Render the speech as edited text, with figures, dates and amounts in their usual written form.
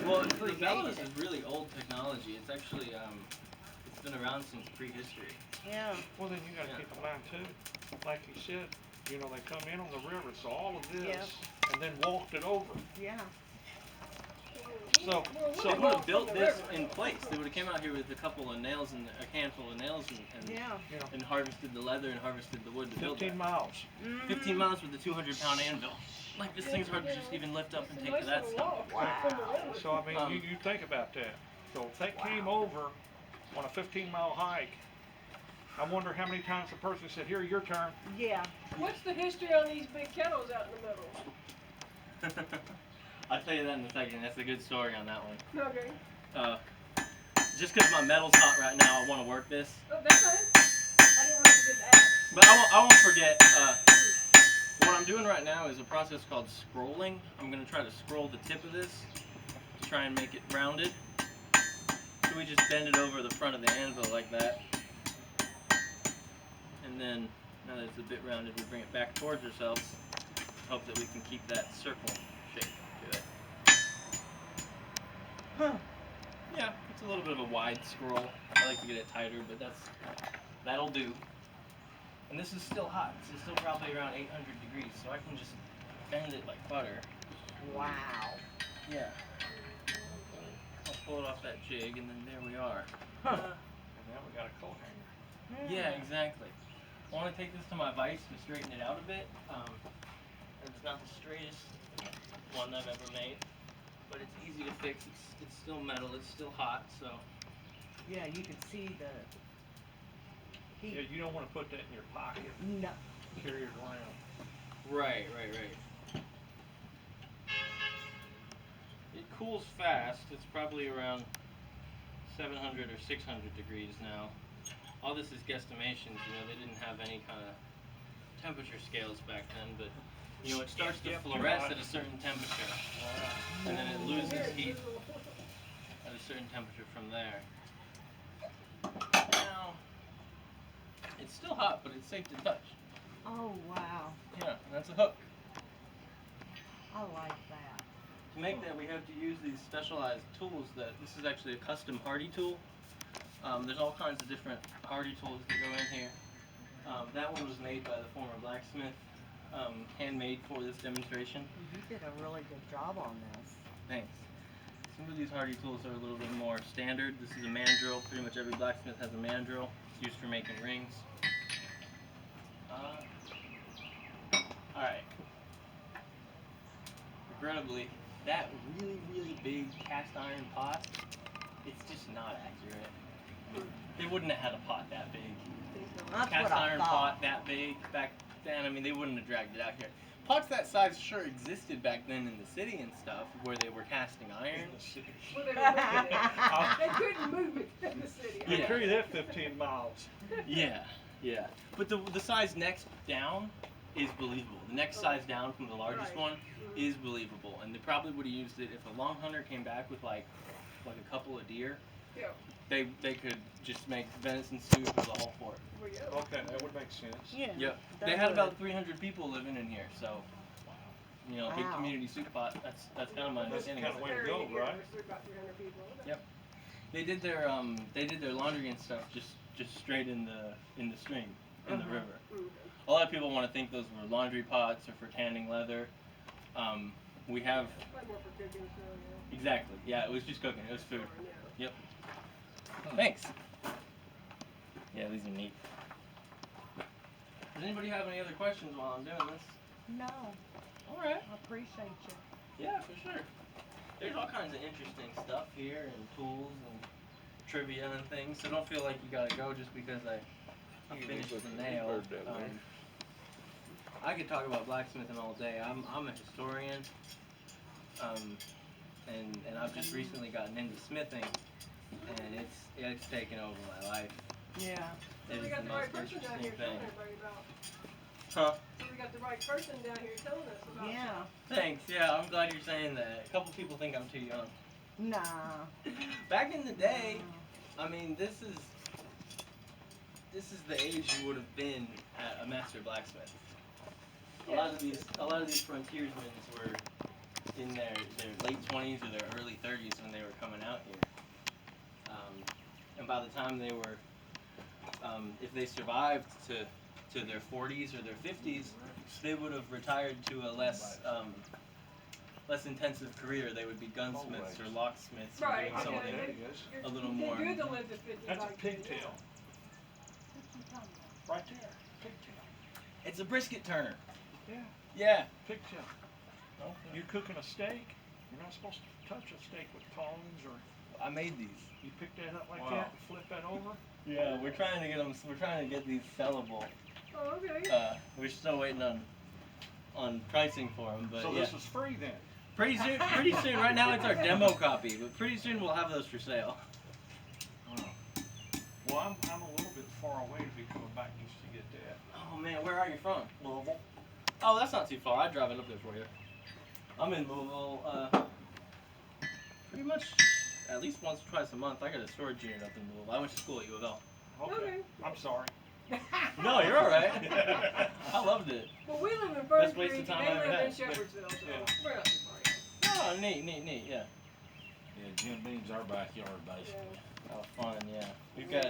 Well, the bellows is really old technology. It's actually it's been around since prehistory. Yeah. Well, then you got to keep in mind too, like you said, you know, they come in on the river, so all of this, Yep. and then walked it over. Yeah. So They would have built this in place. They would have came out here with a couple of nails and a handful of nails Yeah. and harvested the leather and harvested the wood to build 15 that. miles. 15 miles with a 200-pound anvil. Like, this thing's hard to just even lift up and take to that stuff. Wow. So, I mean, you think about that. So, if they came over on a 15-mile hike, I wonder how many times the person said, here, your turn. Yeah. What's the history on these big kettles out in the middle? I'll tell you that in a second. That's a good story on that one. Okay. Just because my metal's hot right now, I want to work this. Oh, that's fine. I didn't want to forget that. But I won't forget. What I'm doing right now is a process called scrolling. I'm going to try to scroll the tip of this to try and make it rounded. So we just bend it over the front of the anvil like that. And then, now that it's a bit rounded, we bring it back towards ourselves. Hope that we can keep that circle shape to it. Huh. Yeah, it's a little bit of a wide scroll. I like to get it tighter, but that'll do. And this is still hot. This is still probably around 800 degrees, so I can just bend it like butter. Wow. Yeah. I'll pull it off that jig, and then there we are. Huh. And now we got a coat hanger. Yeah, exactly. I want to take this to my vise to straighten it out a bit. It's not the straightest one I've ever made, but it's easy to fix. It's still metal. It's still hot, so. Yeah, you can see the heat. Yeah, you don't want to put that in your pocket. No. Carry it around. Right. It cools fast. It's probably around 700 or 600 degrees now. All this is guesstimations. You know, they didn't have any kind of temperature scales back then, but you know, it starts to fluoresce at a certain temperature, and then it loses heat at a certain temperature from there. Now, it's still hot, but it's safe to touch. Oh, wow. Yeah, that's a hook. I like that. To make that, we have to use these specialized tools. This is actually a custom hardy tool. There's all kinds of different hardy tools that go in here. That one was made by the former blacksmith, handmade for this demonstration. You did a really good job on this. Thanks. Some of these hardy tools are a little bit more standard. This is a mandrill. Pretty much every blacksmith has a mandrill. It's used for making rings. Alright. Regrettably, that really big cast iron pot, it's just not accurate. They wouldn't have had a pot that big. That's Cast what I iron thought. pot that big back then, I mean, they wouldn't have dragged it out here. Pots that size sure existed back then in the city and stuff, where they were casting iron. Well, they were moving it. They couldn't move it in the city. You carry that 15 miles. Yeah. But the size next down is believable. The next size down from the largest one is believable, and they probably would have used it if a long hunter came back with like a couple of deer. Yeah. They could just make venison soup with the whole fort. Okay, that would make sense. Yeah. Yep. that They had would. about 300 people living in here, so you know, big Wow. community soup pot. That's kind of my That's understanding. kind of way to go, right? About 300 people. Yep. They did their laundry and stuff just straight in the stream in the river. A lot of people want to think those were laundry pots or for tanning leather. We have Like more for cooking, so yeah. exactly. Yeah, it was just cooking. It was food. Yeah. Yep. Thanks. Yeah, these are neat. Does anybody have any other questions while I'm doing this? No, All right. I appreciate you. Yeah, for sure. There's all kinds of interesting stuff here and tools and trivia and things, so don't feel like you gotta go just because I finished the nail. I could talk about blacksmithing all day. I'm a historian, and I've just recently gotten into smithing, and it's taken over my life. Yeah. It So we is got the the most right person down here interesting telling thing. everybody about. Huh? So we got the right person down here telling us about. Yeah. Thanks. Yeah, I'm glad you're saying that. A couple people think I'm too young. Nah. Back in the day, I mean, this is the age you would have been at a master blacksmith. A lot of these frontiersmen were in their late 20s or their early 30s when they were coming out here. And by the time they were, if they survived to their 40s or their 50s, they would have retired to a less intensive career. They would be gunsmiths or locksmiths or Right, doing something okay. a little more. You're good to live to 55. That's a pigtail. Right there, pigtail. It's a brisket turner. Yeah, Yeah. pigtail. You cooking a steak, you're not supposed to touch a steak with tongs or, I made these. you pick that up like Wow. that and flip that over. Yeah, we're trying to get them. We're trying to get these sellable. Oh, okay. We're still waiting on pricing for them, but So yeah. this is free then? Pretty soon. Pretty soon. Right now it's our demo copy, but pretty soon we'll have those for sale. Well, I'm a little bit far away to be coming back just to get that. Oh man, where are you from? Louisville. Oh, that's not too far. I'd drive it up there for you. I'm in Louisville. Pretty much at least once or twice a month. I got a storage unit up in Louisville. I went to school at U of L. Okay. I'm sorry. No, you're all right. I loved it. Well, we live in Best First waste Creek, of time and I they ever live in had. Shepherdsville, so Yeah. we're not too far. Oh, neat, yeah. Yeah, Jim Beam's our backyard basically. Oh, fun, yeah. We've got